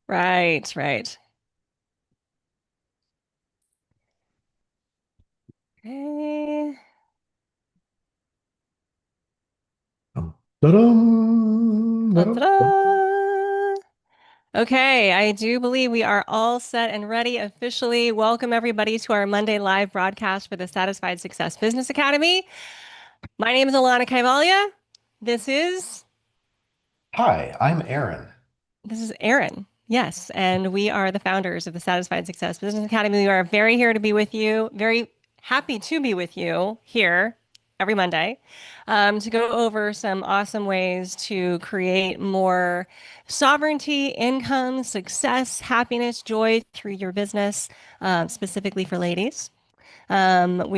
Right, right. Okay. Dum, dum, dum. Ta-da! Okay, I do believe we are all set and ready officially. Welcome everybody to our Monday live broadcast for the Satisfied Success Business Academy. My name is Alanna Kaivalya. This is Hi, I'm Aaron. This is Aaron. Yes, and we are the founders of the Satisfied Success Business Academy. We are very here to be with you, very happy to be with you here every Monday to go over some awesome ways to create more sovereignty, income, success, happiness, joy through your business, specifically for ladies. We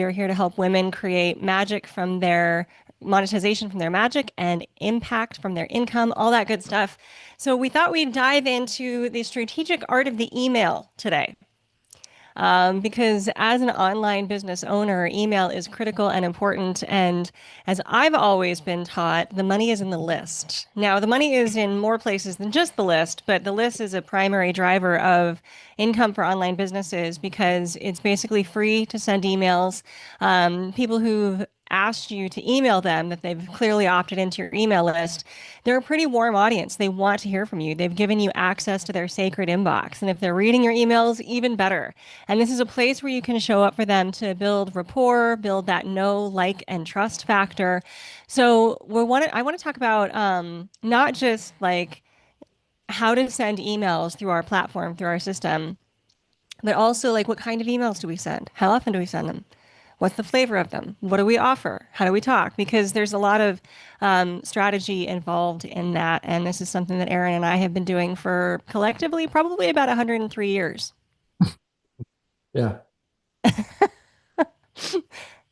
are here to help women create magic from their monetization from their magic and impact from their income, all that good stuff. So, we thought we'd dive into the strategic art of the email today. Because as an online business owner, email is critical and important. And as I've always been taught, the money is in the list. Now, the money is in more places than just the list, but the list is a primary driver of income for online businesses because it's basically free to send emails. People who've asked you to email them that they've clearly opted into your email list, they're a pretty warm audience. They want to hear from you. They've given you access to their sacred inbox. And if they're reading your emails, even better. And this is a place where you can show up for them to build rapport, build that know, like, and trust factor. So I want to talk about not just like how to send emails through our platform, through our system, but also like what kind of emails do we send? How often do we send them? What's the flavor of them? What do we offer? How do we talk? Because there's a lot of strategy involved in that. And this is something that Aaron and I have been doing for collectively probably about 103 years. Yeah.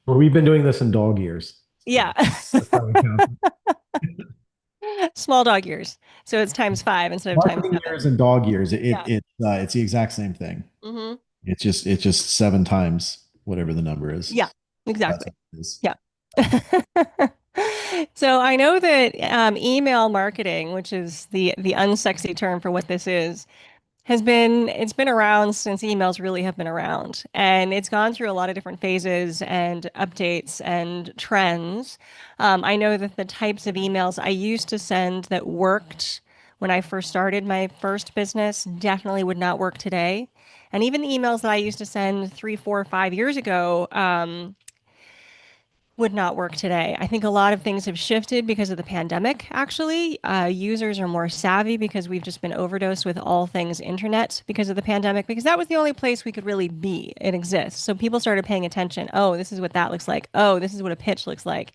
Well, we've been doing this in dog years. Yeah. So that's how we count it. Small dog years. So it's times five instead of times Marketing seven. years and dog years. Yeah. It's the exact same thing. Hmm. It's just seven times whatever the number is. Yeah, That's exactly. what it is. Yeah. So I know that email marketing, which is the unsexy term for what this is, it's been around since emails really have been around. And it's gone through a lot of different phases and updates and trends. I know that the types of emails I used to send that worked when I first started my first business definitely would not work today. And even the emails that I used to send 3, 4, 5 years ago, would not work today. I think a lot of things have shifted because of the pandemic, actually. Users are more savvy because we've just been overdosed with all things internet because of the pandemic, because that was the only place we could really be. It exists. So people started paying attention. Oh, this is what that looks like. Oh, this is what a pitch looks like.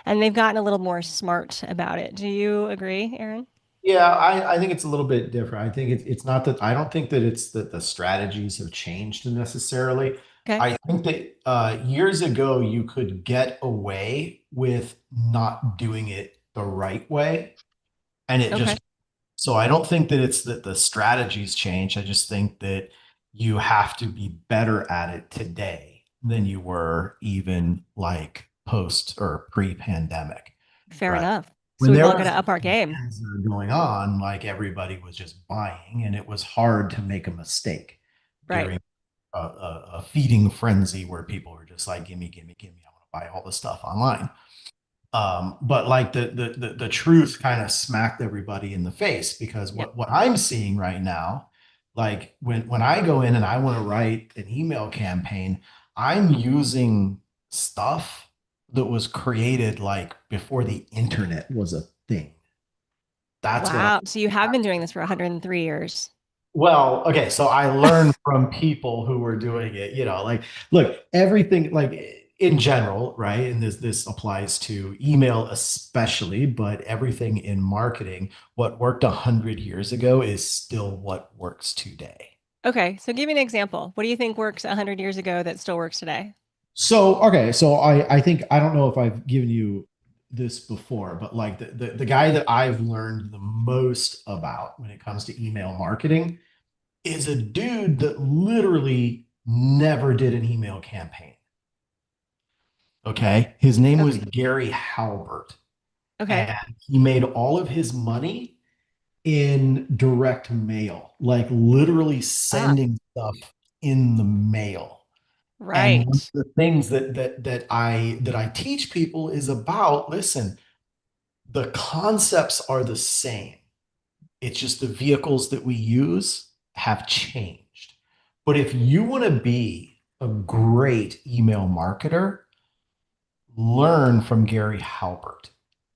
And they've gotten a little more smart about it. Do you agree, Aaron? Yeah, I think it's a little bit different. I think it's not that I don't think that it's that the strategies have changed necessarily. Okay. I think that years ago you could get away with not doing it the right way, and it Okay. just so I don't think that it's that the strategies change. I just think that you have to be better at it today than you were even like post or pre-pandemic, Fair right? enough. So When we've there all got was to up our game. things that were going on, like everybody was just buying, and it was hard to make a mistake Right. during a feeding frenzy where people were just like, "Gimme, gimme, gimme! I want to buy all this stuff online." But like the truth kind of smacked everybody in the face because Yep. what I'm seeing right now, like when I go in and I want to write an email campaign, I'm using stuff that was created like before the internet was a thing. That's what I'm. Wow. So you have been doing this for 103 years. Well, okay, so I learned from people who were doing it, like look, everything like in general, right? And this applies to email especially, but everything in marketing, what worked 100 years ago is still what works today. Okay, so give me an example. What do you think works 100 years ago that still works today? So, okay, so I think I don't know if I've given you this before, but like the guy that I've learned the most about when it comes to email marketing is a dude that literally never did an email campaign. Okay. His name was Okay. Gary Halbert, Okay. and he made all of his money in direct mail, like literally Ah, sending stuff in the mail. And one of right. the things that I teach people is about, listen, the concepts are the same. It's just the vehicles that we use have changed. But if you want to be a great email marketer, learn from Gary Halbert,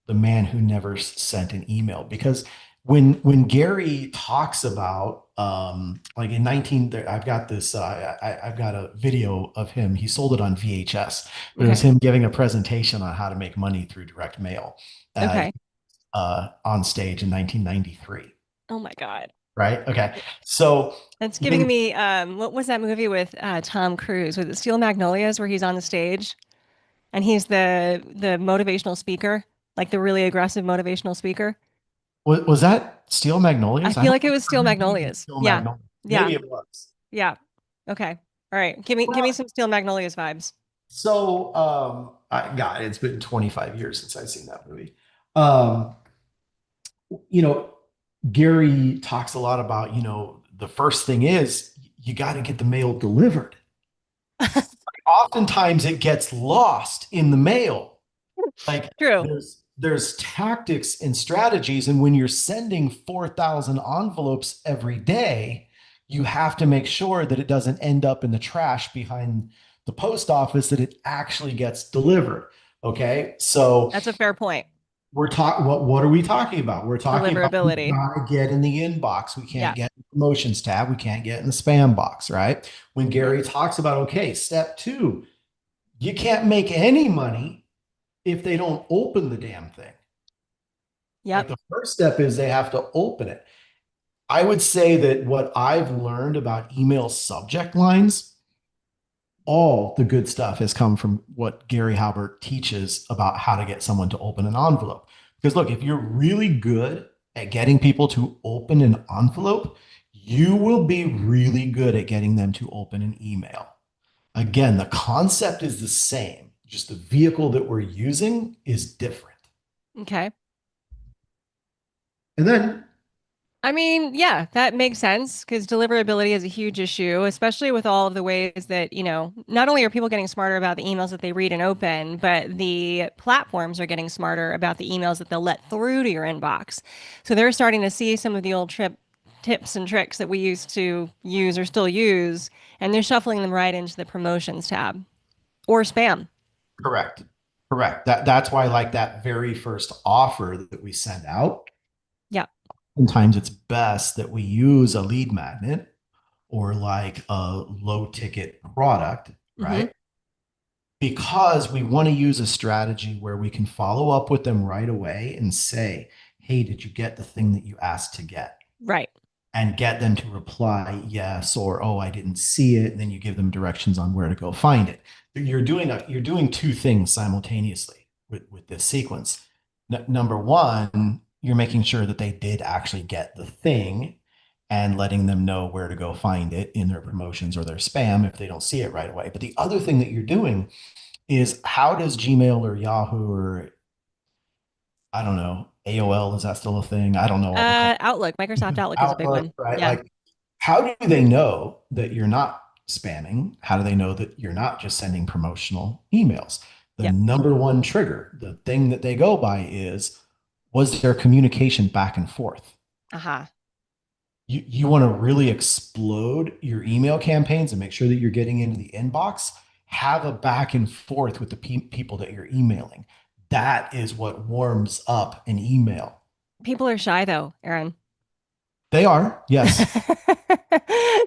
the man who never sent an email. Because when Gary talks about like in 19, I've got this I've got a video of him. He sold it on VHS, but it was Okay. him giving a presentation on how to make money through direct mail uh, Okay. on stage in 1993. Oh my God. Right? Okay. So That's giving when me what was that movie with Tom Cruise? Was it Steel Magnolias where he's on the stage and he's the motivational speaker, like the really aggressive motivational speaker? was that Steel I Magnolias? I feel don't like it was Steel remember him being in Magnolias. Steel Yeah. Magnolias. Yeah. Maybe it was. Yeah. Okay. All right. Give me some Steel Magnolias vibes. So, God, it's been 25 years since I've seen that movie. Um, you know, Gary talks a lot about, the first thing is you got to get the mail delivered. Oftentimes it gets lost in the mail. Like True. there's tactics and strategies, and when you're sending 4,000 envelopes every day, you have to make sure that it doesn't end up in the trash behind the post office, that it actually gets delivered. Okay, so That's a fair point. we're talking what are we talking about? We're talking about we Deliverability. gotta get in the inbox. We Yeah. can't get in the promotions tab. We can't get in the spam box, right? When Yep. Gary talks about, okay, step two, you can't make any money if they don't open the damn thing. Like Yep. the first step is they have to open it. I would say that what I've learned about email subject lines, all the good stuff has come from what Gary Halbert teaches about how to get someone to open an envelope. Because look, if you're really good at getting people to open an envelope, you will be really good at getting them to open an email. Again, the concept is the same, just the vehicle that we're using is different. Okay. And then, I mean, yeah, that makes sense because deliverability is a huge issue, especially with all of the ways that, not only are people getting smarter about the emails that they read and open, but the platforms are getting smarter about the emails that they'll let through to your inbox. So they're starting to see some of the old tips and tricks that we used to use or still use, and they're shuffling them right into the promotions tab or spam. correct. Correct. That's why, like that very first offer that we send out, Yeah. sometimes it's best that we use a lead magnet or like a low ticket product, Mm-hmm. right? Because we want to use a strategy where we can follow up with them right away and say, hey, did you get the thing that you asked to get? Right. And get them to reply yes or oh, I didn't see it, and then you give them directions on where to go find it. You're doing two things simultaneously with this sequence. Number one, you're making sure that they did actually get the thing and letting them know where to go find it in their promotions or their spam if they don't see it right away. But the other thing that you're doing is, how does Gmail or Yahoo or, I don't know, AOL, is that still a thing? I don't know all the Outlook, Microsoft Outlook is a big Outlook, one. right? Yeah. Like, how do they know that you're not spamming? How do they know that you're not just sending promotional emails? The Yep. number one trigger, the thing that they go by is, was there communication back and forth? Aha. You want to really explode your email campaigns and make sure that you're getting into the inbox. Have a back and forth with the people that you're emailing. That is what warms up an email. People are shy though, Aaron. They are, yes.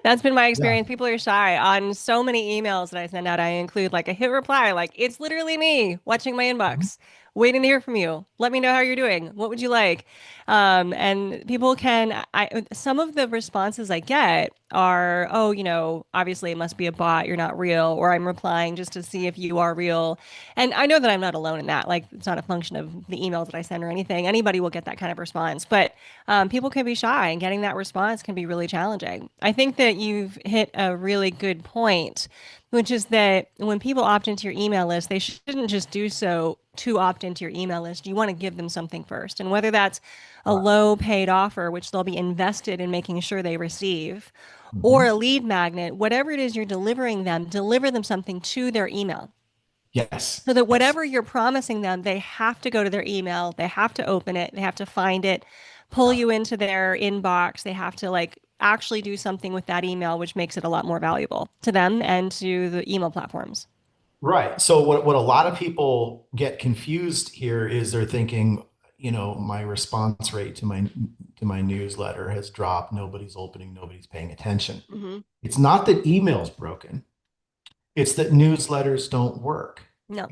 That's been my Yeah. experience. People are shy. On so many emails that I send out, I include like a hit reply, like it's literally me watching my Mhm. inbox, waiting to hear from you. Let me know how you're doing. What would you like? And people can, some of the responses I get are, oh, obviously it must be a bot. You're not real. Or I'm replying just to see if you are real. And I know that I'm not alone in that. Like it's not a function of the emails that I send or anything. Anybody will get that kind of response. But people can be shy, and getting that response can be really challenging. I think that you've hit a really good point, which is that when people opt into your email list, they shouldn't just do so to opt into your email list. You want to give them something first. And whether that's a low paid offer, which they'll be invested in making sure they receive, or Mhm. a lead magnet, whatever it is you're delivering them, deliver them something to their email. Yes. So that Yes. whatever you're promising them, they have to go to their email, they have to open it, they have to find it, pull Yeah. you into their inbox, they have to like actually do something with that email, which makes it a lot more valuable to them and to the email platforms. Right. So what a lot of people get confused here is they're thinking, my response rate to my newsletter has dropped. Nobody's opening, nobody's paying attention. Hmm. It's not that email's broken. It's that newsletters don't work. No,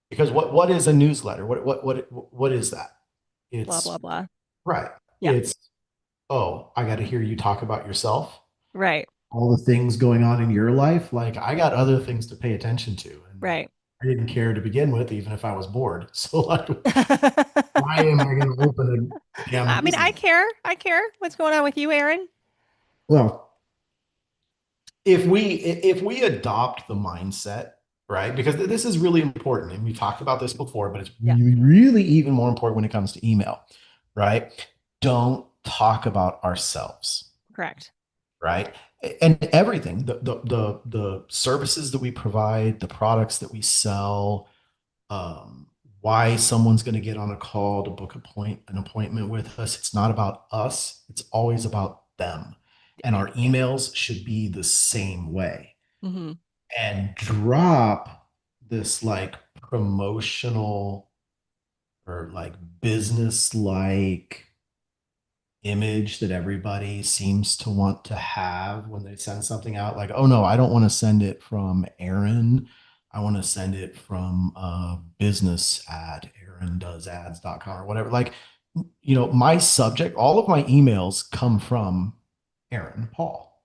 Because what is a newsletter? What is that? blah, blah, It's blah. right. Yeah, It's, oh, I got to hear you talk about yourself, right, all the things going on in your life. Like I got other things to pay attention to, and right. I didn't care to begin with, even if I was bored. So like, why am I going to open a damn I mean, I newsletter? care. I care. What's going on with you, Aaron? Well, if we adopt the mindset, right? Because this is really important, and we talked about this before, but it's Yeah, really even more important when it comes to email, right? Don't talk about ourselves, correct. right? And everything, the services that we provide, the products that we sell, um, why someone's going to get on a call to book an appointment with us. It's not about us. It's always about them. And our emails should be the same way. Hmm. And drop this like promotional or like business like image that everybody seems to want to have when they send something out. Like, oh no, I don't want to send it from Aaron. I want to send it from business at aarondoesads.com or whatever. Like, my subject, all of my emails come from Aaron Paul.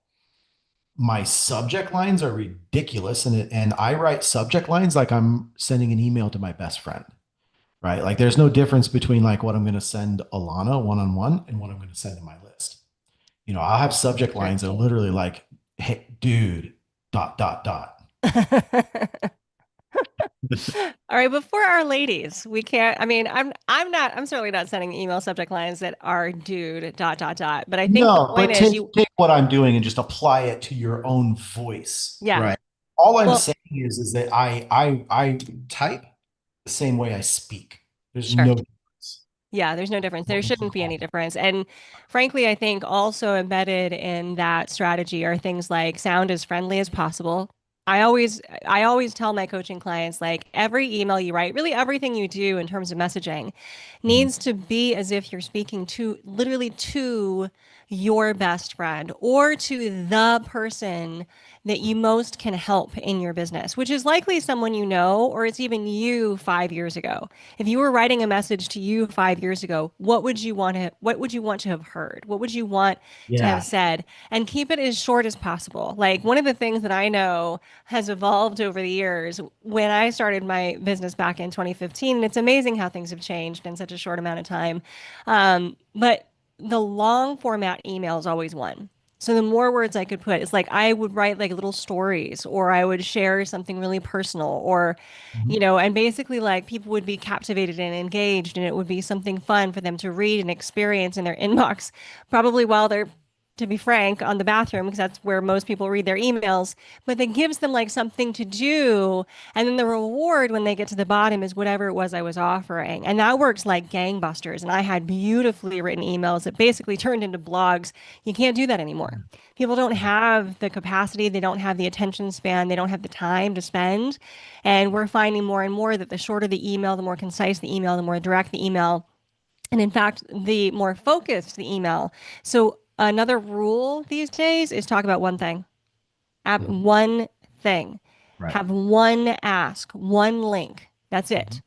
My subject lines are ridiculous, and I write subject lines like I'm sending an email to my best friend, right? Like there's no difference between like what I'm going to send Alanna one on one and what I'm going to send in my list. I'll have subject Sure. lines that are literally like, hey, dude, dot, dot, dot. All right, but for our ladies, we can't. I mean, I'm certainly not sending email subject lines that are dude dot dot dot. But I think the No, point but is take you, take what I'm doing and just apply it to your own voice, yeah. right? All I'm Well, saying is that I type the same way I speak. There's sure. no difference. Yeah, there's no difference. There shouldn't be any difference. And frankly, I think also embedded in that strategy are things like sound as friendly as possible. I always tell my coaching clients like every email you write, really everything you do in terms of messaging Mhm. needs to be as if you're speaking to literally to your best friend or to the person that you most can help in your business, which is likely someone you know, or it's even you 5 years ago. If you were writing a message to you 5 years ago, what would you want to have heard? What would you want to have Yeah. said? And keep it as short as possible. Like one of the things that I know has evolved over the years when I started my business back in 2015, and it's amazing how things have changed in such a short amount of time. But the long format email is always one. So the more words I could put, it's like I would write like little stories or I would share something really personal or, Mhm. and basically like people would be captivated and engaged and it would be something fun for them to read and experience in their inbox, probably while they're, to be frank, on the bathroom because that's where most people read their emails, but that gives them like something to do. And then the reward when they get to the bottom is whatever it was I was offering. And that works like gangbusters. And I had beautifully written emails that basically turned into blogs. You can't do that anymore. People don't have the capacity, they don't have the attention span, they don't have the time to spend. And we're finding more and more that the shorter the email, the more concise the email, the more direct the email, and in fact, the more focused the email. So another rule these days is talk about one thing. Mhm. One thing. Right. Have one ask, one link. That's Mhm. it.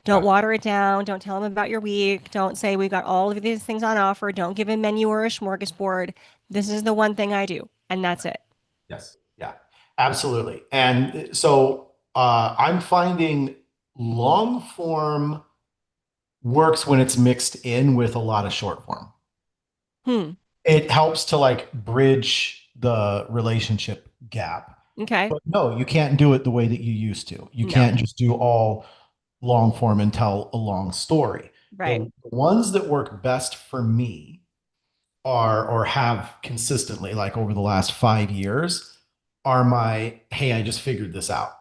Don't Yeah. water it down. Don't tell them about your week. Don't say we've got all of these things on offer. Don't give a menu or a smorgasbord. This is the one thing I do, and that's it. Yes. Yeah. Absolutely. And so I'm finding long form works when it's mixed in with a lot of short form. Hmm. It helps to like bridge the relationship gap. Okay. But no, you can't do it the way that you used to. You No. can't just do all long form and tell a long story. Right. The ones that work best for me are, or have consistently, like over the last 5 years, are my, hey, I just figured this out.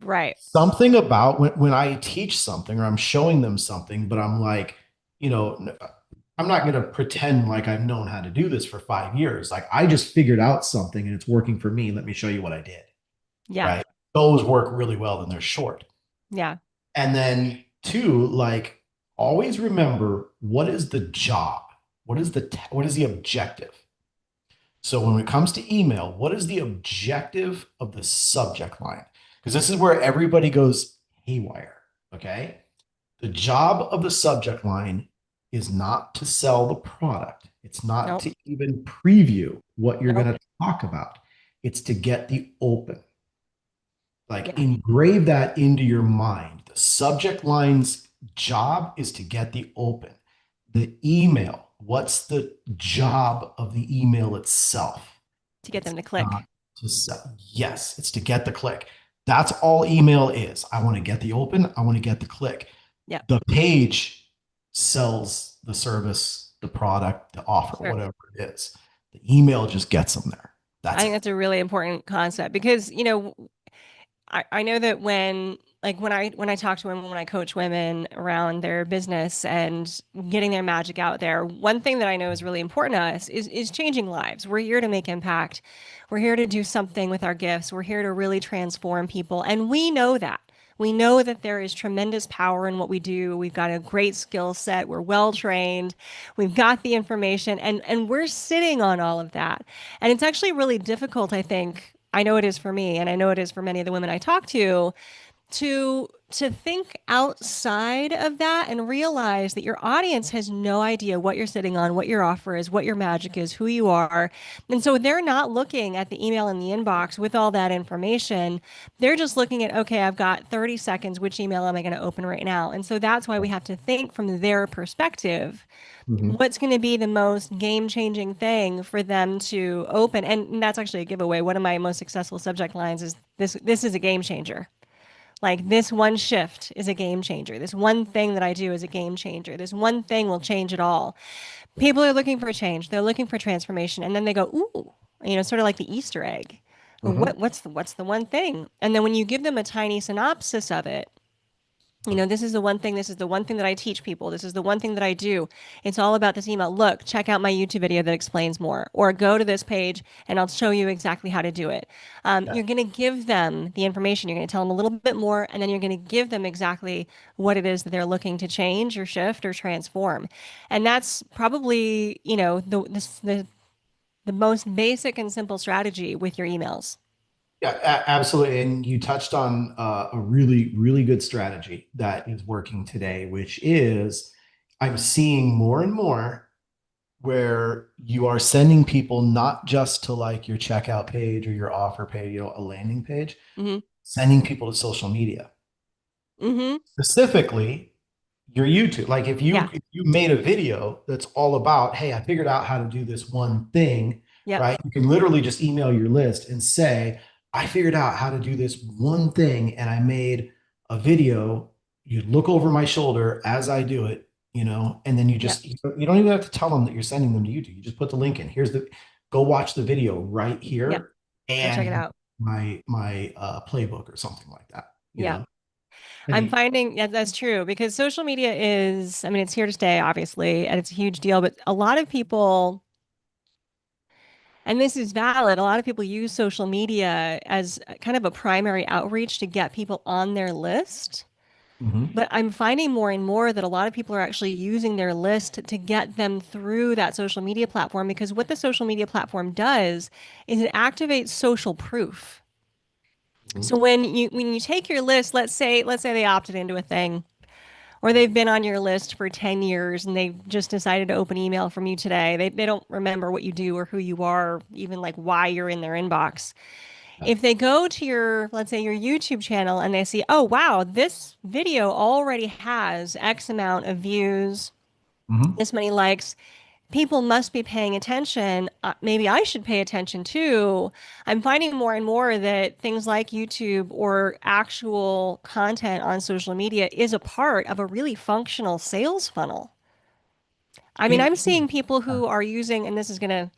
Right. Something about when I teach something or I'm showing them something, but I'm like, you know, I'm not going to pretend like I've known how to do this for 5 years. Like I just figured out something and it's working for me. Let me show you what I did. Yeah. Right. Those work really well and they're short. Yeah. And then two, like always remember what is the job? What is the objective? So when it comes to email, what is the objective of the subject line? Because this is where everybody goes haywire. Okay. The job of the subject line is not to sell the product. It's not Nope. to even preview what you're going Nope. to talk about. It's to get the open. Like Yeah. engrave that into your mind. The subject line's job is to get the open. The email, what's the job of the email itself? To get It's them to not click. to sell. Yes, it's to get the click. That's all email is. I want to get the open. I want to get the click. Yeah. The page sells the service, the product, the offer, Sure. whatever it is. The email just gets them there. I That's think it. that's a really important concept because, I know that when I talk to women, when I coach women around their business and getting their magic out there, one thing that I know is really important to us is changing lives. We're here to make impact. We're here to do something with our gifts. We're here to really transform people. And we know that. We know that there is tremendous power in what we do. We've got a great skill set. We're well trained. We've got the information and we're sitting on all of that. And it's actually really difficult, I think. I know it is for me, and I know it is for many of the women I talk to think outside of that and realize that your audience has no idea what you're sitting on, what your offer is, what your magic is, who you are. And so they're not looking at the email in the inbox with all that information. They're just looking at, okay, I've got 30 seconds. Which email am I going to open right now? And so that's why we have to think from their perspective. Mhm. What's going to be the most game changing thing for them to open? And that's actually a giveaway. One of my most successful subject lines is this is a game changer. Like this one shift is a game changer. This one thing that I do is a game changer. This one thing will change it all. People are looking for change. They're looking for transformation. And then they go, ooh, sort of like the Easter egg. Mhm. What's the one thing? And then when you give them a tiny synopsis of it, this is the one thing, this is the one thing that I teach people. This is the one thing that I do. It's all about this email. Look, check out my YouTube video that explains more, or go to this page and I'll show you exactly how to do it. Yeah. You're going to give them the information. You're going to tell them a little bit more, and then you're going to give them exactly what it is that they're looking to change or shift or transform. And that's probably, the most basic and simple strategy with your emails. Yeah, absolutely. And you touched on a really, really good strategy that is working today, which is I'm seeing more and more where you are sending people not just to like your checkout page or your offer page, a landing page, Mm-hmm. sending people to social media. Mm-hmm. Specifically, your YouTube. Like Yeah. if you made a video that's all about, hey, I figured out how to do this one thing, Yep. right? You can literally just email your list and say, I figured out how to do this one thing and I made a video. You look over my shoulder as I do it, and then Yep. you don't even have to tell them that you're sending them to YouTube. You just put the link in. Go watch the video right Yep. here Go check it and out. my playbook or something like that. Yeah. I I'm think. finding that's true because social media is, I mean, it's here to stay, obviously, and it's a huge deal. But a lot of people, and this is valid, a lot of people use social media as kind of a primary outreach to get people on their list. Mhm. But I'm finding more and more that a lot of people are actually using their list to get them through that social media platform because what the social media platform does is it activates social proof. Mhm. So when you take your list, let's say they opted into a thing or they've been on your list for 10 years and they've just decided to open email from you today. They don't remember what you do or who you are, even like why you're in their inbox. Yeah. If they go to let's say your YouTube channel and they see, oh, wow, this video already has X amount of views, Mhm. this many likes. people must be paying attention. Maybe I should pay attention too. I'm finding more and more that things like YouTube or actual content on social media is a part of a really functional sales funnel. I mean, I'm It, seeing people who are using, and this is going to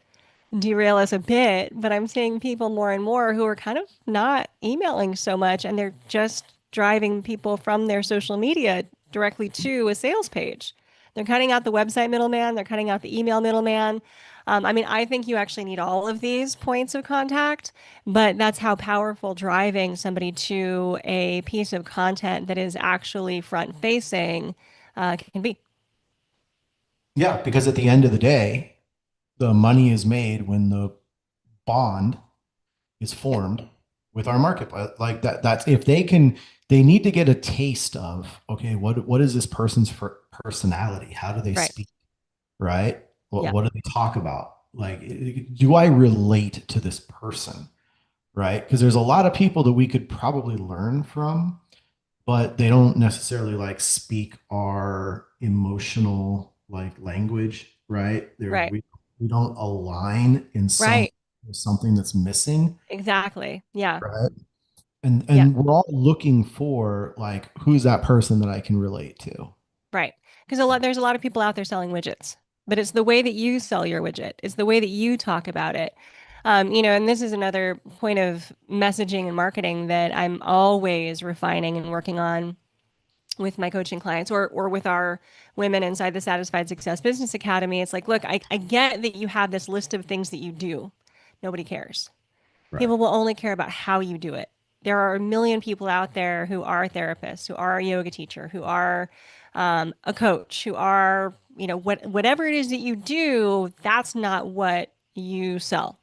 derail us a bit, but I'm seeing people more and more who are kind of not emailing so much and they're just driving people from their social media directly to a sales page. They're cutting out the website middleman, they're cutting out the email middleman. I mean, I think you actually need all of these points of contact, but that's how powerful driving somebody to a piece of content that is actually front facing can be. yeah, because at the end of the day, the money is made when the bond is Yep. formed with our marketplace. Like that's if they can, they need to get a taste of, okay, what is this person's personality? How do they Right. speak? Right? Yeah. What do they talk about? Like, do I relate to this person? Right? Because there's a lot of people that we could probably learn from, but they don't necessarily like speak our emotional like language, right? Right. We don't align in some Right. something that's missing, Exactly. Yeah. right? Yeah. And we're all looking for like who's that person that I can relate to. Right. Because there's a lot of people out there selling widgets, but it's the way that you sell your widget. It's the way that you talk about it. And this is another point of messaging and marketing that I'm always refining and working on with my coaching clients or with our women inside the Satisfied Success Business Academy. It's like, look, I get that you have this list of things that you do. Nobody cares. Right. People will only care about how you do it. There are a million people out there who are therapists, who are a yoga teacher, who are a coach, who are, whatever it is that you do, that's not what you sell.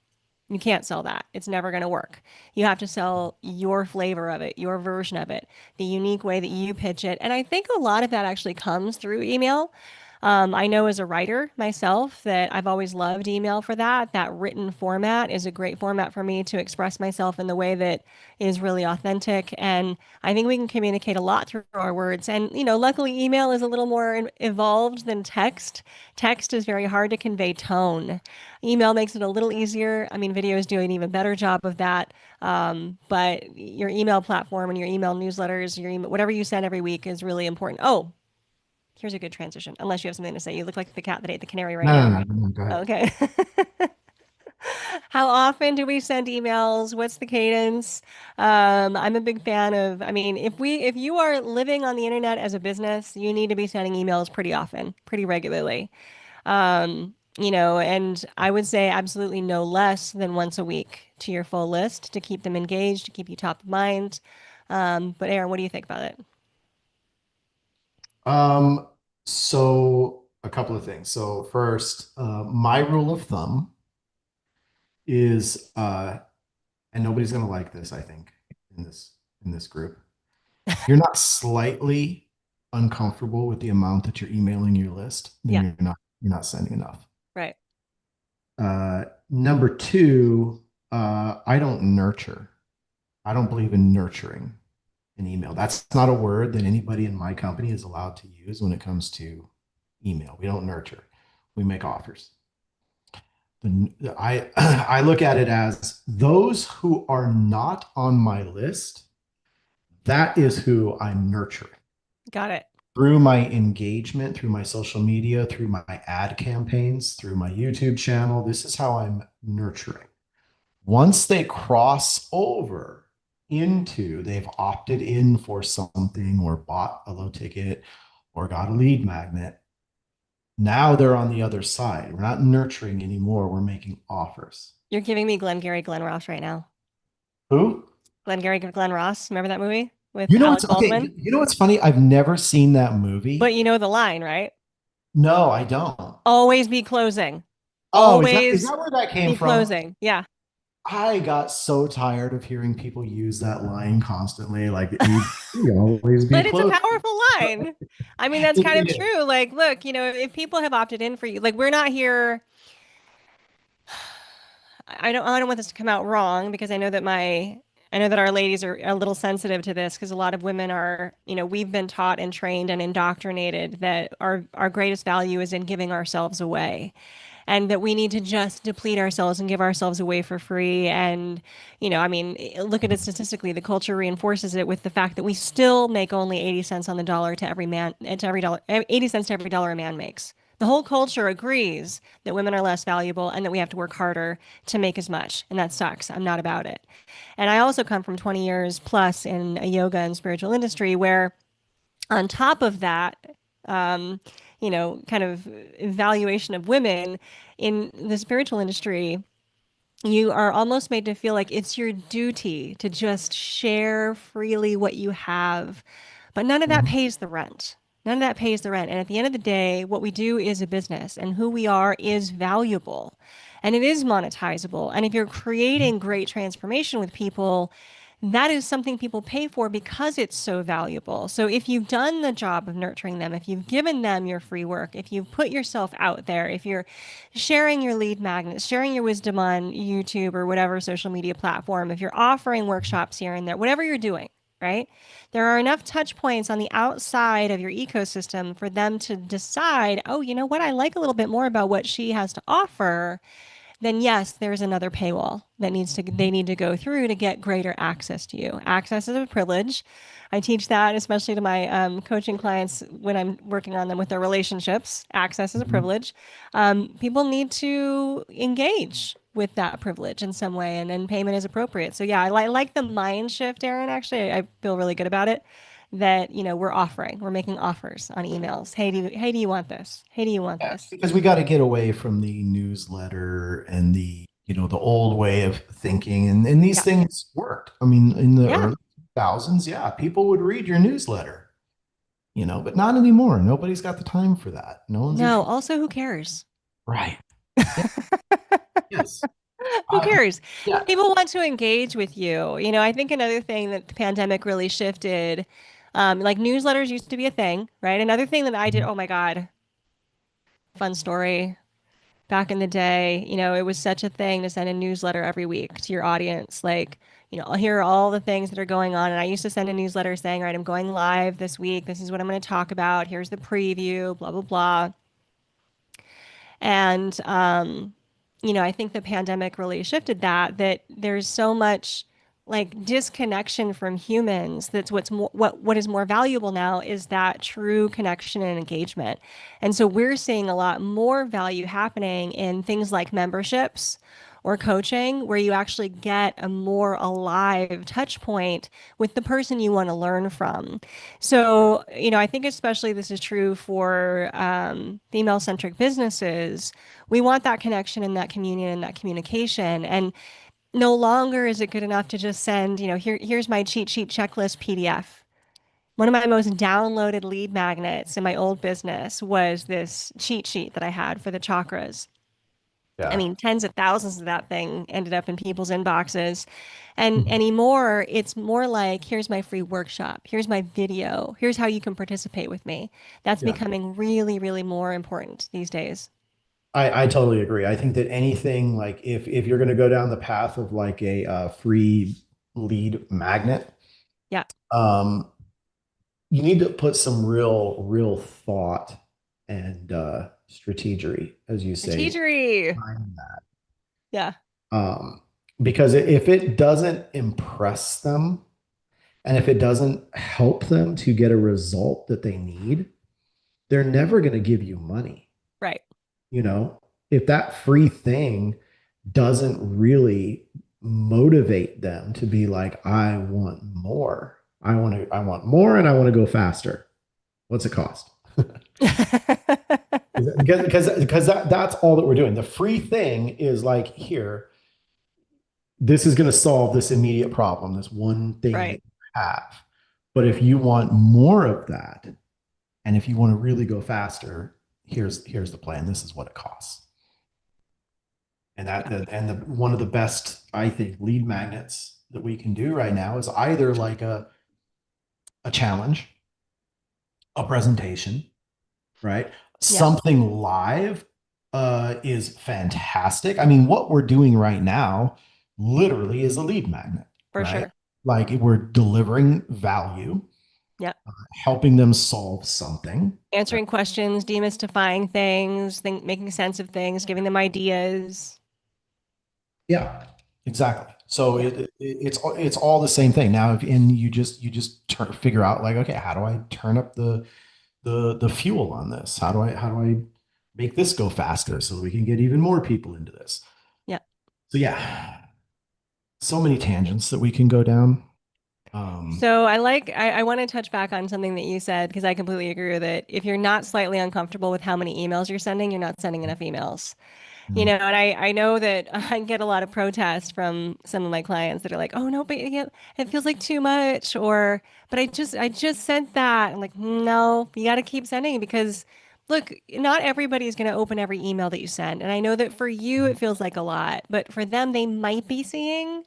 You can't sell that. It's never going to work. You have to sell your flavor of it, your version of it, the unique way that you pitch it. And I think a lot of that actually comes through email. I know as a writer myself that I've always loved email for that. That written format is a great format for me to express myself in the way that is really authentic. And I think we can communicate a lot through our words. And, luckily, email is a little more evolved than text. Text is very hard to convey tone. Email makes it a little easier. I mean, videos do an even better job of that. But your email platform and your email newsletters, your email, whatever you send every week is really important. Oh, here's a good transition. Unless you have something to say. You look like the cat that ate the canary right No, now. no, no, no, go ahead. Okay. How often do we send emails? What's the cadence? I'm a big fan of, I mean, if you are living on the internet as a business, you need to be sending emails pretty often, pretty regularly. And I would say absolutely no less than once a week to your full list to keep them engaged, to keep you top of mind. But Aaron, what do you think about it? Um, so a couple of things. So first, my rule of thumb is, and nobody's gonna like this, I think, in this group. If you're not slightly uncomfortable with the amount that you're emailing your list, then Yeah, you're not sending enough. right. Number two, I don't nurture. I don't believe in nurturing an email. That's not a word that anybody in my company is allowed to use when it comes to email. We don't nurture. We make offers. I I look at it as those who are not on my list, that is who I'm nurturing Got it. through my engagement, through my social media, through my ad campaigns, through my YouTube channel. This is how I'm nurturing. Once they cross over into, they've opted in for something or bought a low ticket or got a lead magnet, now they're on the other side. We're not nurturing anymore. We're making offers. You're giving me Glengarry Glen Ross right now. Who? Glengarry Glen Ross. Remember that movie with You know Alec what's okay? Baldwin? You know what's funny? I've never seen that But movie. you know the line, right? No, I don't. Always be closing. Oh, is Always that where that came be from? closing. Yeah. I got so tired of hearing people use that line constantly. Like you always be But it's a close. powerful line. I mean, that's kind of It is. true. Like, look, if people have opted in for you, like we're not here. I don't want this to come out wrong because I know that I know that our ladies are a little sensitive to this because a lot of women are, we've been taught and trained and indoctrinated that our greatest value is in giving ourselves away and that we need to just deplete ourselves and give ourselves away for free. And, I mean, look at it statistically. The culture reinforces it with the fact that we still make only 80 cents on the dollar to every man, to every dollar, 80 cents to every dollar a man makes. The whole culture agrees that women are less valuable and that we have to work harder to make as much. And that sucks. I'm not about it. And I also come from 20 years plus in a yoga and spiritual industry where, on top of that, um, kind of evaluation of women in the spiritual industry, you are almost made to feel like it's your duty to just share freely what you have. But none of that Mhm. pays the rent. None of that pays the rent. And at the end of the day, what we do is a business, and who we are is valuable and it is monetizable. And if you're creating great transformation with people, that is something people pay for because it's so valuable. So if you've done the job of nurturing them, if you've given them your free work, if you've put yourself out there, if you're sharing your lead magnets, sharing your wisdom on YouTube or whatever social media platform, if you're offering workshops here and there, whatever you're doing, right? There are enough touch points on the outside of your ecosystem for them to decide, oh, you know what? I like a little bit more about what she has to offer. Then yes, there's another paywall that they need to go through to get greater access to you. Access is a privilege. I teach that, especially to my coaching clients when I'm working on them with their relationships. Access is a Mhm. privilege. People need to engage with that privilege in some way, and payment is appropriate. So yeah, like the mind shift, Aaron. Actually, I feel really good about it. That we're making offers on emails. Hey, do you want this? Hey, do you want Yeah, this? because we got to get away from the newsletter and the old way of thinking. And these Yeah, things worked. I mean, in the yeah. early 2000s, yeah, people would read your newsletter, but not anymore. Nobody's got the time for that. No one's No. interested. Also, who cares? Right. Yeah. Yes. Who I, cares? yeah. People want to engage with you. I think another thing that the pandemic really shifted, like newsletters used to be a thing, right? Another thing that I did, oh my God, fun story. Back in the day, it was such a thing to send a newsletter every week to your audience. Like, here are all the things that are going on. And I used to send a newsletter saying, all right, I'm going live this week. This is what I'm going to talk about. Here's the preview, blah, blah, blah. And I think the pandemic really shifted that there's so much like disconnection from humans. That's what is more valuable now is that true connection and engagement. And so we're seeing a lot more value happening in things like memberships or coaching where you actually get a more alive touch point with the person you want to learn from. So, I think especially this is true for female centric businesses. We want that connection and that communion and that communication. And no longer is it good enough to just send, here's my cheat sheet checklist PDF. One of my most downloaded lead magnets in my old business was this cheat sheet that I had for the chakras. I Yeah. mean, tens of thousands of that thing ended up in people's inboxes. And Mhm. anymore, it's more like, here's my free workshop. Here's my video. Here's how you can participate with me. That's Yeah. becoming really, really more important these days. I totally agree. I think that anything like if you're going to go down the path of like a free lead magnet, Yeah. um, you need to put some real thought and strategery, as you say, Strategery. behind that. Yeah, Because if it doesn't impress them and if it doesn't help them to get a result that they need, they're never going to give you money. right. You know, if that free thing doesn't really motivate them to be like, I want more. I want more and I want to go faster. What's it cost? Because that's all that we're doing. The free thing is like, here, this is going to solve this immediate problem, this one thing that Right. you have. But if you want more of that, and if you want to really go faster, here's the plan. This is what it costs. Yeah. One of the best, I think, lead magnets that we can do right now is either like a challenge, a presentation, right? Yeah, Something live is fantastic. I mean, what we're doing right now literally is a lead magnet, for right? sure. like we're delivering value, Yeah. helping them solve something. Answering questions, demystifying things, making sense of things, giving them ideas. Yeah, exactly. So Yeah. it's all the same thing. Now, if and you just figure out like, okay, how do I turn up the fuel on this? How do I make this go faster so we can get even more people into this? Yeah. So yeah, so many tangents that we can go down. So I want to touch back on something that you said because I completely agree with it. If you're not slightly uncomfortable with how many emails you're sending, you're not sending enough emails. You Yeah. know, and I know that I get a lot of protests from some of my clients that are like, "Oh no, but it feels like too much," or "But I just sent that." I'm like, "No, you got to keep sending because look, not everybody is going to open every email that you send." And I know that for you it feels like a lot, but for them they might be seeing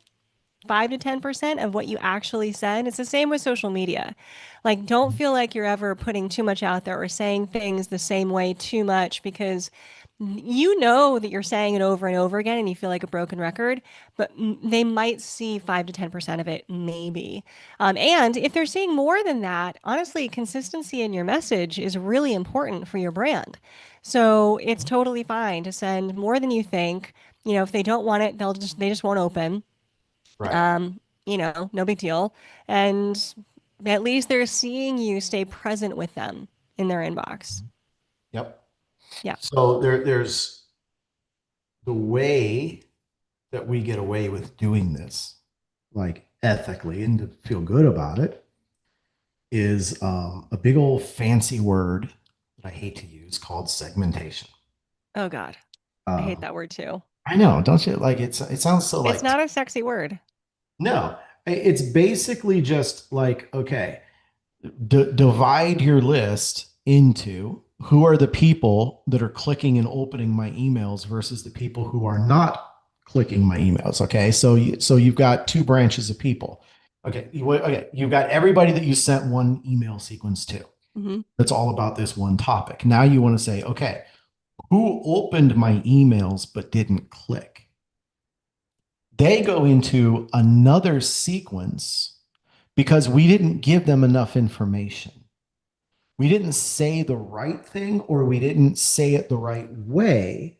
5 to 10% of what you actually said. It's the same with social media. Like, don't feel like you're ever putting too much out there or saying things the same way too much because you know that you're saying it over and over again and you feel like a broken record, but they might see 5 to 10% of it, maybe. And if they're seeing more than that, honestly, consistency in your message is really important for your brand. So it's totally fine to send more than you think. You know, if they don't want it, they just won't open. Right. Um, no big deal. And at least they're seeing you stay present with them in their inbox. Yep. Yeah. So there's the way that we get away with doing this, like ethically and to feel good about it, is a big old fancy word that I hate to use called segmentation. Oh God. I hate Um, that word too. I know, don't you? Like it sounds so It's like not a sexy word. no. It's basically just like okay, divide your list into who are the people that are clicking and opening my emails versus the people who are not clicking my emails. Okay, so you've got two branches of people. Okay, you've got everybody that you sent one email sequence to. Hmm. That's all about this one topic. Now you want to say, okay, who opened my emails but didn't click? They go into another sequence because we didn't give them enough information. We didn't say the right thing or we didn't say it the right way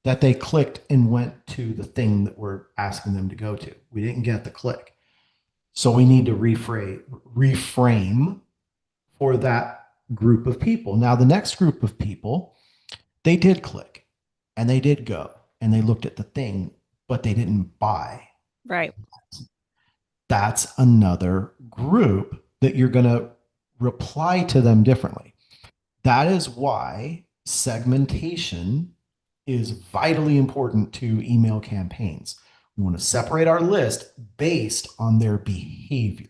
that they clicked and went to the thing that we're asking them to go to. We didn't get the click. So we need to reframe for that group of people. Now, the next group of people, they did click and they did go and they looked at the thing, but they didn't buy. Right. That's another group that you're going to reply to them differently. That is why segmentation is vitally important to email campaigns. We want to separate our list based on their behavior.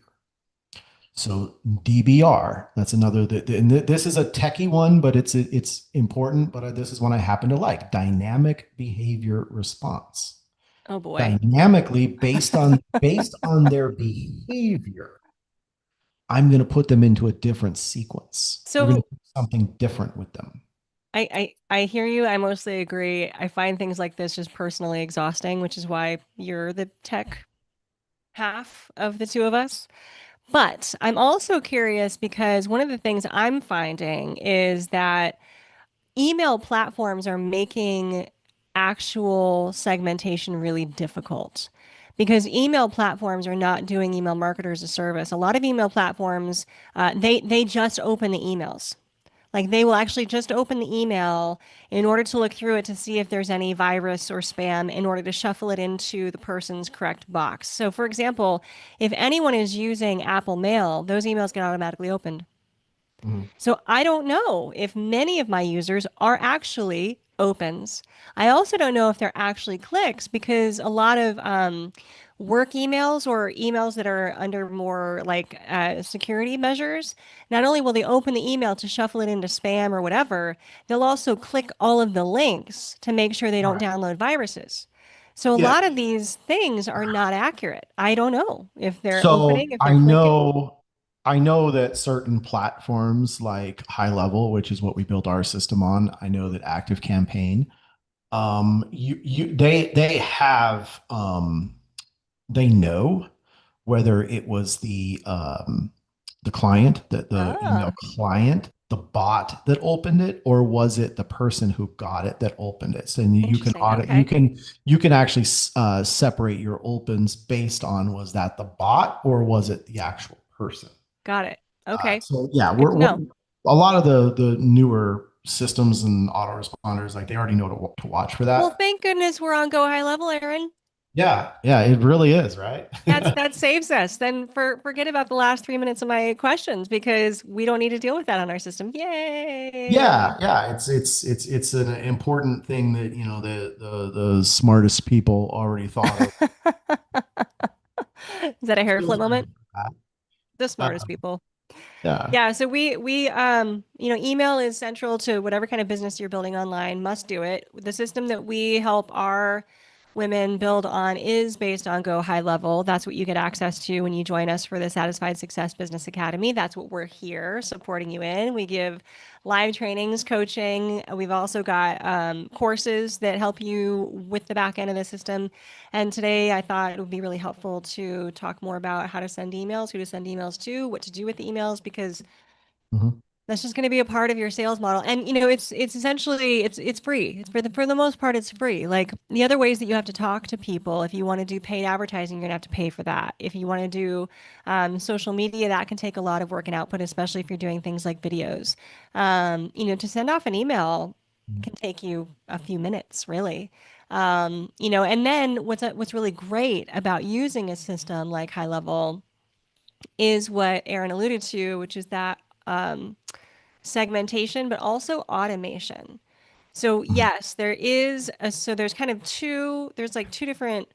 So DBR, that's another, and this is a techie one, but it's important. But this is one I happen to like: dynamic behavior response. Oh boy. Dynamically based on their behavior, I'm going to put them into a different sequence. We're going So to do something different with them. I hear you. I mostly agree. I find things like this just personally exhausting, which is why you're the tech half of the two of us. But I'm also curious because one of the things I'm finding is that email platforms are making actual segmentation really difficult because email platforms are not doing email marketers a service. A lot of email platforms, they just open the emails. Like they will actually just open the email in order to look through it to see if there's any virus or spam in order to shuffle it into the person's correct box. So, for example, if anyone is using Apple Mail, those emails get automatically opened. Mhm. So I don't know if many of my users are actually opens. I also don't know if they're actually clicks because a lot of work emails or emails that are under more like security measures, not only will they open the email to shuffle it into spam or whatever, they'll also click all of the links to make sure they don't Right. download viruses. So a Yeah. lot of these things are not accurate. I don't know if they're So opening, if they're clicking. I know that certain platforms like High Level, which is what we built our system on, I know that Active Campaign, they have they know whether it was the client, the email Ah, client, the bot that opened it, or was it the person who got it that opened it? So you can interesting. audit, Okay. you can actually separate your opens based on, was that the bot or was it the actual person? Got it. Okay. So yeah, Good to we're know. a lot of the newer systems and autoresponders, like they already know to watch for Well, that. thank goodness we're on Go High Level, Aaron. Yeah, yeah, it really is, right? That saves us. Then forget about the last 3 minutes of my questions because we don't need to deal with that on our system. Yay. Yeah, yeah, it's an important thing that, the smartest people already thought of. Is that a hair flip Feels moment? good for The that. smartest people. Yeah. Yeah, so email is central to whatever kind of business you're building online, must do it. The system that we help our women build on is based on Go High Level. That's what you get access to when you join us for the Satisfied Success Business Academy. That's what we're here supporting you in. We give live trainings, coaching. We've also got courses that help you with the back end of the system. And today I thought it would be really helpful to talk more about how to send emails, who to send emails to, what to do with the emails, because Mhm. that's just going to be a part of your sales model. And it's essentially it's free. It's for the most part it's free. Like the other ways that you have to talk to people, if you want to do paid advertising, you're going to have to pay for that. If you want to do social media, that can take a lot of work and output, especially if you're doing things like videos. To send off an email can take you a few minutes, really. And then what's really great about using a system like High Level is what Aaron alluded to, which is that segmentation, but also automation. So Mhm. yes, there's kind of there's like two different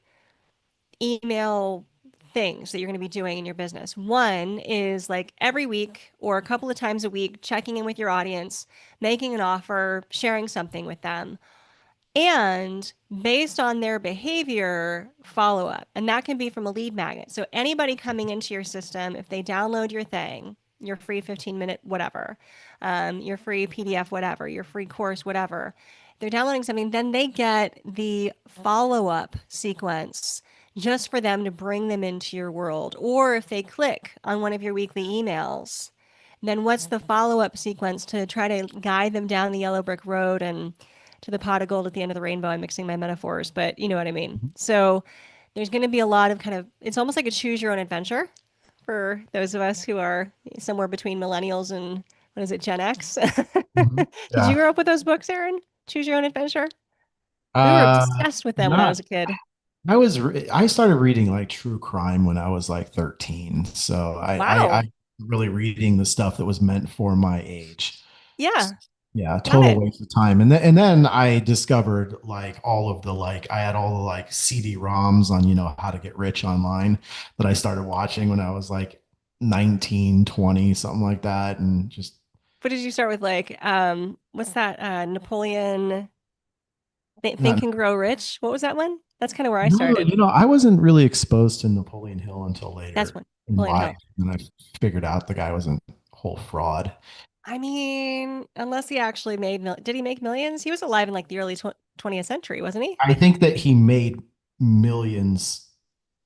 email things that you're going to be doing in your business. One is like every week or a couple of times a week, checking in with your audience, making an offer, sharing something with them. And based on their behavior, follow up. And that can be from a lead magnet. So anybody coming into your system, if they download your thing, your free 15-minute whatever, your free PDF whatever, your free course whatever, they're downloading something, then they get the follow up sequence just for them to bring them into your world. Or if they click on one of your weekly emails, then what's the follow up sequence to try to guide them down the yellow brick road and to the pot of gold at the end of the rainbow? I'm mixing my metaphors, but you know what I mean. So there's going to be a lot of it's almost like a choose your own adventure for those of us who are somewhere between millennials and what is it, Gen X? Mhm. Did you Yeah. grow up with those books, Aaron? Choose your own adventure? We were Uh, obsessed with them when I not was a kid. I started reading like true crime when I was like 13. So I Wow. really reading the stuff that was meant for my age. Yeah, Yeah, got total it. waste of time. And then I discovered like all of the like I had all the like CD-ROMs on, how to get rich online that I started watching when I was like 19, 20, something like that. And just What did you start with? Like, what's that? Napoleon Think not and Grow Rich. What was that one? That's kind of where I no, started. I wasn't really exposed to Napoleon Hill until That's later one. in Napoleon life. Hill. And I figured out the guy wasn't a whole fraud. I mean, unless he actually did he make millions? He was alive in like the early 20th century, wasn't he? I think that he made millions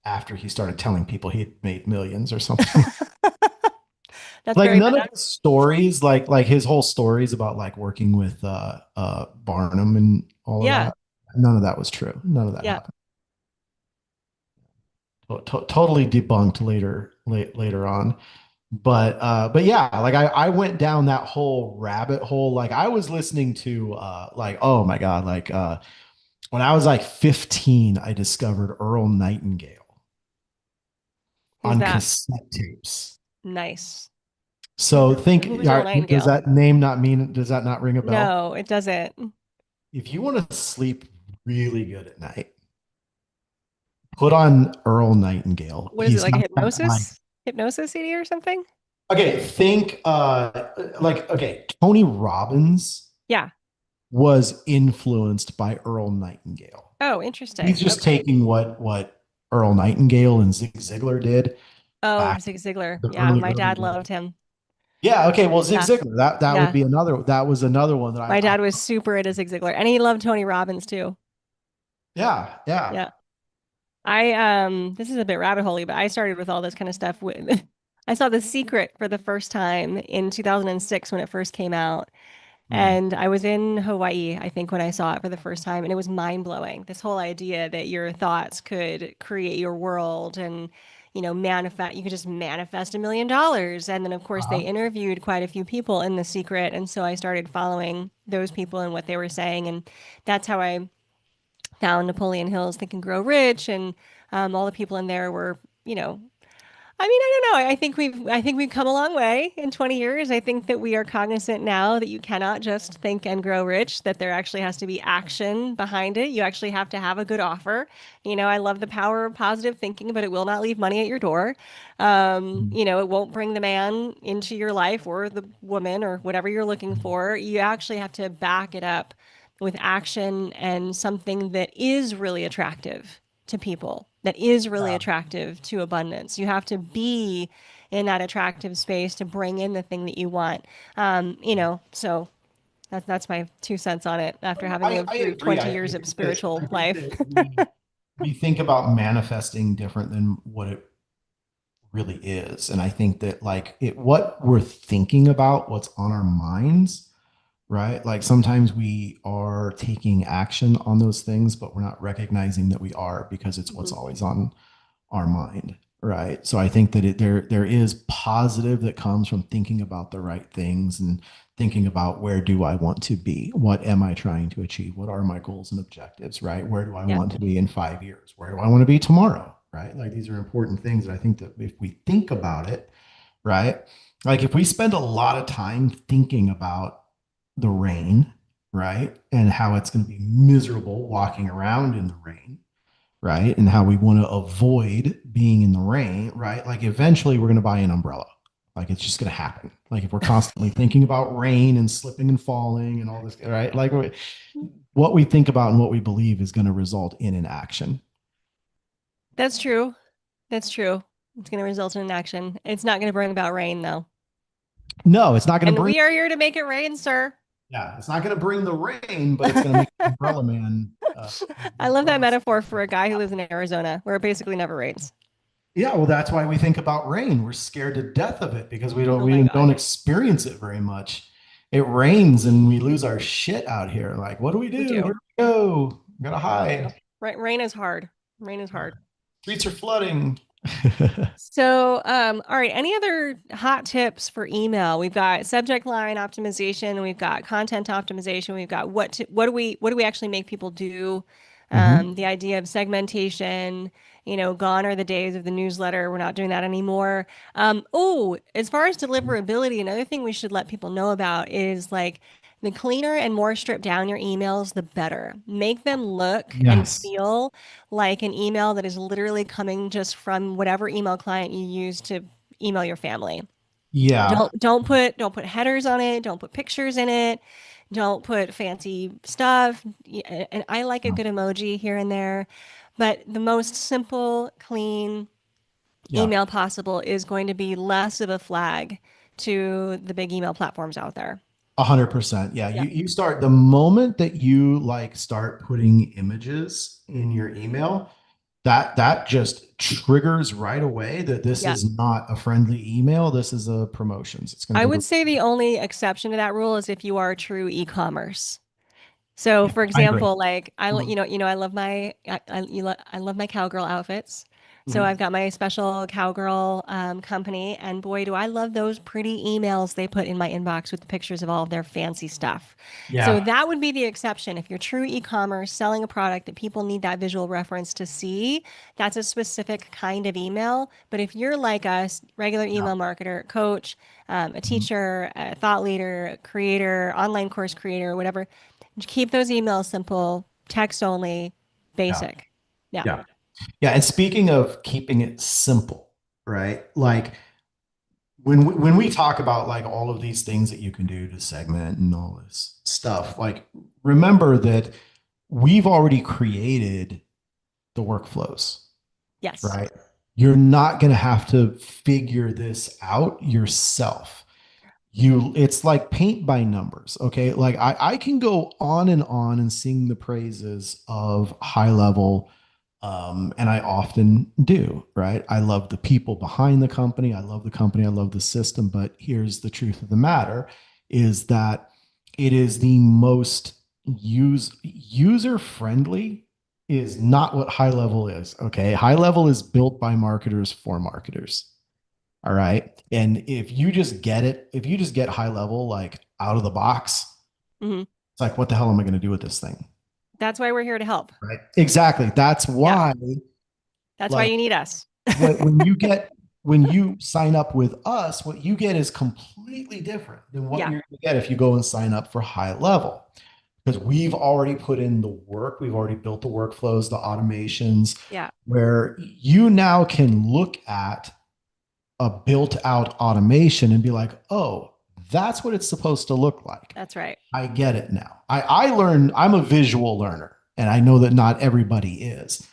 after he started telling people he had made millions or something. That's Like very none of meta. his stories, like his whole stories about like working with Barnum and all of Yeah. that, none of that was true. None of that Yeah. happened. Totally debunked later on. But yeah, like I went down that whole rabbit hole. Like I was listening to like, oh my God, like when I was like 15, I discovered Earl Nightingale Who's on that? cassette tapes. Nice. So Who think, was Earl Nightingale? does that not ring a bell? No, it doesn't. If you want to sleep really good at night, put on Earl Nightingale. What is it, He's like a got that like, hypnosis CD or something? okay, think like, okay, Tony Robbins Yeah. was influenced by Earl Nightingale. Oh, He's interesting. just Okay. taking what Earl Nightingale and Zig Ziglar did Oh, back Zig Ziglar. in the Yeah, my early dad days. loved him. Yeah, okay, well Zig Yeah. Ziglar, that would Yeah. be that was another one that My I dad was super into Zig Ziglar, and he loved Tony Robbins too. yeah, yeah. Yeah. This is a bit rabbit holey, but I started with all this kind of stuff with I saw The Secret for the first time in 2006 when it first came out. Mm. And I was in Hawaii, I think, when I saw it for the first time, and it was mind blowing. This whole idea that your thoughts could create your world and, manifest, you could just manifest $1 million. And then, of course, they Uh-huh. interviewed quite a few people in The Secret. And so I started following those people and what they were saying. And that's how I found Napoleon Hill's Think and Grow Rich. And all the people in there were, I don't know. I think we've come a long way in 20 years. I think that we are cognizant now that you cannot just think and grow rich, that there actually has to be action behind it. You actually have to have a good offer. I love the power of positive thinking, but it will not leave money at your door. It won't bring the man into your life or the woman or whatever you're looking for. You actually have to back it up with action and something that is really attractive to people, that is really Yeah. attractive to abundance. You have to be in that attractive space to bring in the thing that you want. So that's my 2 cents on it after having lived I through agree. 20 years of I spiritual think life. that we think about manifesting different than what it really is. And I think that like what we're thinking about, what's on our minds, right? Like sometimes we are taking action on those things, but we're not recognizing that we are because it's what's Mhm. always on our mind, right? So I think that there is positive that comes from thinking about the right things and thinking about where do I want to be? What am I trying to achieve? What are my goals and objectives, right? Where do I Yeah, want to be in 5 years? Where do I want to be tomorrow? Right? Like these are important things. And I think that if we think about it, right? Like if we spend a lot of time thinking about the rain, right? And how it's going to be miserable walking around in the rain, right? And how we want to avoid being in the rain, right? Like eventually we're going to buy an umbrella. Like it's just going to happen. Like if we're constantly thinking about rain and slipping and falling and all this, right? Like what we think about and what we believe is going to result in an action. that's true. That's true. It's going to result in an action. It's not going to bring about rain, though. No, it's not going to And bring, we are here to make it rain, sir. yeah, it's not going to bring the rain, but it's going to make the umbrella man, the I love that umbrella. metaphor for a guy who lives in Arizona, where it basically never rains. Yeah, well, that's why we think about rain. We're scared to death of it because Oh my we don't God, experience it very much. It rains and we lose our shit out here. Like, what do we we do? Where do. do we go? We gotta Yep. hide. Rain is hard. Rain is hard. Streets are flooding. So, all right. Any other hot tips for email? We've got subject line optimization. We've got content optimization. We've got what do we actually make people do? Mhm. The idea of segmentation. Gone are the days of the newsletter. We're not doing that anymore. As far as deliverability, another thing we should let people know about is like the cleaner and more stripped down your emails, the better. Make them look and Yes. feel like an email that is literally coming just from whatever email client you use to email your family. Yeah. Don't put headers on it, don't put pictures in it, don't put fancy stuff. And I like a good emoji here and there, but the most simple, clean Yeah. email possible is going to be less of a flag to the big email platforms out there. 100%. Yeah. Yeah. You start the moment that you like start putting images in your email, that just triggers right away that this Yeah. is not a friendly email. This is a promotions. It's going I to be would say the only exception to that rule is if you are true e-commerce. So, yeah, for I agree. example, like Mhm. I love I love my cowgirl outfits. So Mhm. I've got my special cowgirl company, and boy, do I love those pretty emails they put in my inbox with the pictures of all of their fancy stuff. So Yeah. that would be the exception. If you're true e-commerce selling a product that people need that visual reference to see, that's a specific kind of email. But if you're like us, regular Yeah. email marketer, coach, a Mhm. teacher, a thought leader, a creator, online course creator, whatever, keep those emails simple, text only, Yeah. basic. Yeah. Yeah. Yeah. And speaking of keeping it simple, right? Like when we talk about like all of these things that you can do to segment and all this stuff, like remember that we've already created the workflows, Yes. right? You're not going to have to figure this out yourself. It's like paint by numbers. Okay. Like I can go on and sing the praises of high level And I often do, right? I love the people behind the company. I love the company. I love the system. But here's the truth of the matter is that it is the most user friendly is not what high level is. Okay. High level is built by marketers for marketers. All right. And if you just get it, if you just get high level, like out of the box, Hmm. it's like, what the hell am I going to do with this thing? That's why we're here to help. Right. Exactly. That's Yeah. why, That's why like, you need us. when you sign up with us, what you get is completely different than what Yeah. you're going to get if you go and sign up for high level. Because we've already put in the work, we've already built the workflows, the automations, Yeah. where you now can look at a built out automation and be like, oh, that's what it's supposed to look like. That's right. I get it now. I learn, I'm a visual learner, and I know that not everybody is.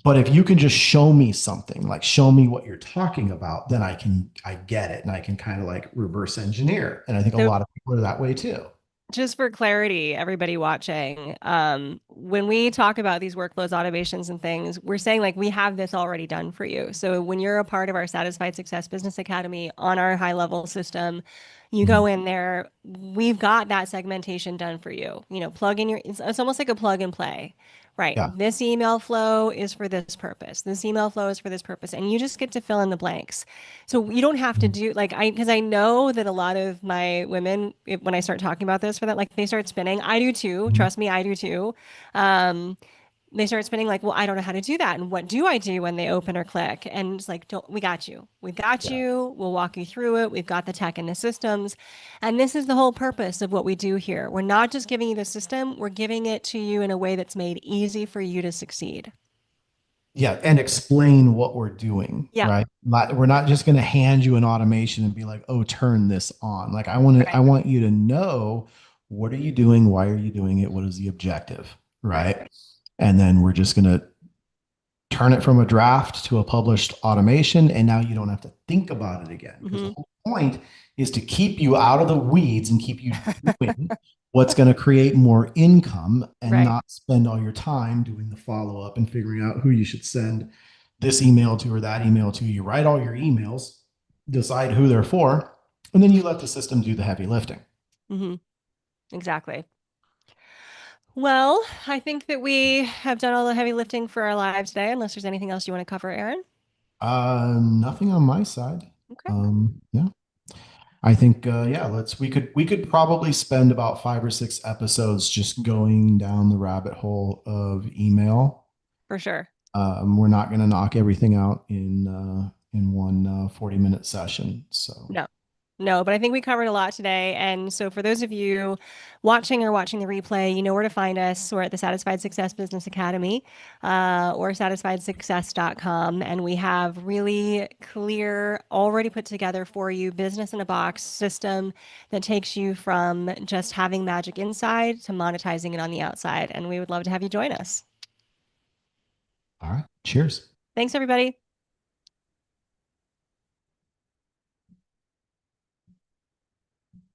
But if you can just show me something, like show me what you're talking about, then I get it and I can kind of like reverse engineer. And I think a So lot of people are that way too. just for clarity, everybody watching, when we talk about these workflows, automations, and things, we're saying like we have this already done for you. So when you're a part of our Satisfied Success Business Academy on our high level system, you Mhm. go in there, we've got that segmentation done for you. You know, plug in your, it's almost like a plug and play. Right. Yeah. This email flow is for this purpose. This email flow is for this purpose. And you just get to fill in the blanks. So you don't have to Mhm. do like because I know that a lot of my women, when I start talking about this for that, like they start spinning. I do too. Mhm. Trust me, I do too. Um, they start spinning like, well, I don't know how to do that. And what do I do when they open or click? And it's like, don't, we got you. We got Yeah. you. We'll walk you through it. We've got the tech and the systems. And this is the whole purpose of what we do here. We're not just giving you the system, we're giving it to you in a way that's made easy for you to succeed. Yeah. And explain what we're doing, Yeah. right? We're not just going to hand you an automation and be like, oh, turn this on. Like I Right. want you to know what are you doing? Why are you doing it? What is the objective? Right. Right. And then we're just going to turn it from a draft to a published automation, and now you don't have to think about it again. Because the Hmm. whole point is to keep you out of the weeds and keep you doing what's going to create more income and Right. not spend all your time doing the follow up and figuring out who you should send this email to or that email to. You write all your emails, decide who they're for, and then you let the system do the heavy lifting. Hmm. Exactly. Well, I think that we have done all the heavy lifting for our lives today, unless there's anything else you want to cover, Aaron. Nothing on my side. Okay. Yeah. I think yeah, we could probably spend about 5 or 6 episodes just going down the rabbit hole of email. For sure. We're not going to knock everything out in one 40-minute session. So, No, no, but I think we covered a lot today. And so for those of you watching or watching the replay, you know where to find us. We're at the Satisfied Success Business Academy or satisfiedsuccess.com. And we have really clear, already put together for you business in a box system that takes you from just having magic inside to monetizing it on the outside. And we would love to have you join us. all right, cheers. Thanks, everybody.